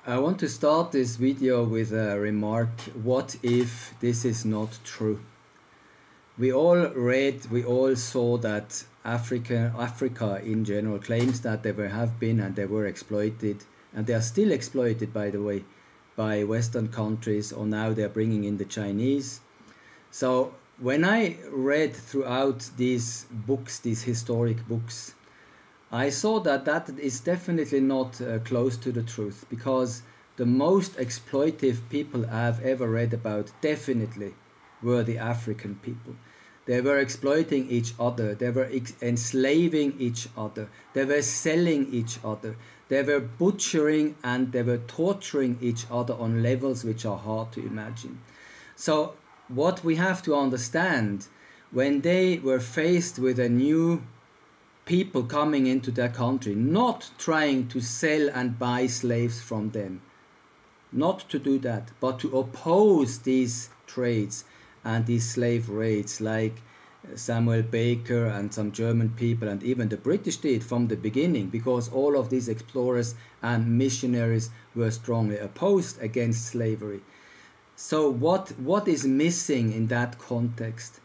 I want to start this video with a remark. What if this is not true? We all read, we all saw that Africa in general claims that they have been and they were exploited, and they are still exploited, by the way, by Western countries, or now they are bringing in the Chinese. So when I read throughout these books, these historic books, I saw that that is definitely not close to the truth, because the most exploitive people I've ever read about definitely were the African people. They were exploiting each other, they were enslaving each other, they were selling each other, they were butchering and they were torturing each other on levels which are hard to imagine. So what we have to understand, when they were faced with a new people coming into their country, not trying to sell and buy slaves from them, not to do that, but to oppose these trades and these slave raids, like Samuel Baker and some German people, and even the British did from the beginning, because all of these explorers and missionaries were strongly opposed against slavery. So what is missing in that context?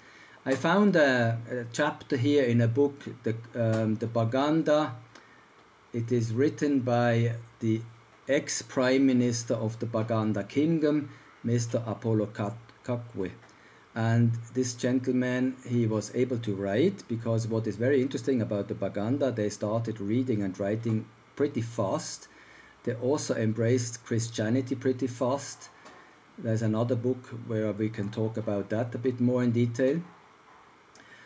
I found a chapter here in a book, the Baganda. It is written by the ex-prime minister of the Baganda kingdom, Mr. Apollo Kakwe. And this gentleman, he was able to write, because what is very interesting about the Baganda, they started reading and writing pretty fast. They also embraced Christianity pretty fast. There's another book where we can talk about that a bit more in detail.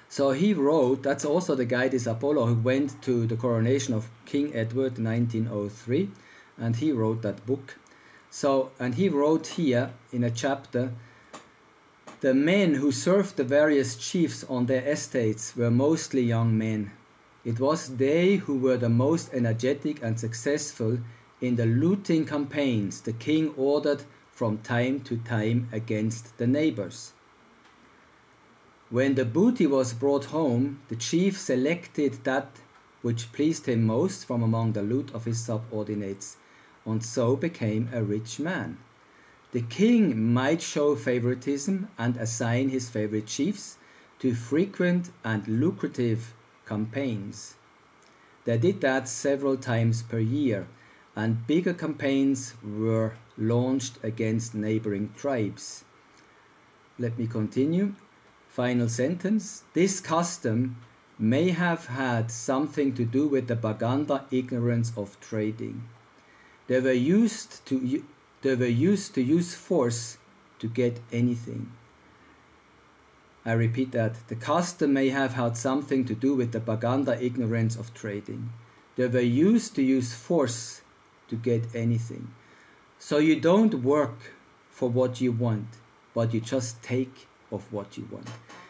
So he wrote, that's also the guy, this Apollo, who went to the coronation of King Edward in 1903, and he wrote that book. So, and he wrote here in a chapter, the men who served the various chiefs on their estates were mostly young men. It was they who were the most energetic and successful in the looting campaigns the king ordered from time to time against the neighbors. When the booty was brought home, the chief selected that which pleased him most from among the loot of his subordinates, and so became a rich man. The king might show favoritism and assign his favorite chiefs to frequent and lucrative campaigns. They did that several times per year, and bigger campaigns were launched against neighboring tribes. Let me continue. Final sentence. This custom may have had something to do with the Baganda ignorance of trading. They were used to use force to get anything. I repeat that. The custom may have had something to do with the Baganda ignorance of trading. They were used to use force to get anything. So you don't work for what you want, but you just take of what you want.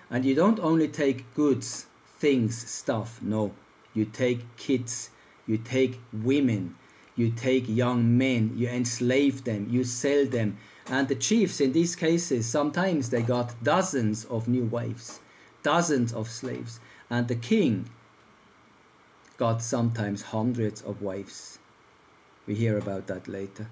And you don't only take goods, things, stuff, no. You take kids, you take women, you take young men, you enslave them, you sell them. And the chiefs in these cases, sometimes they got dozens of new wives, dozens of slaves. And the king got sometimes hundreds of wives. We hear about that later.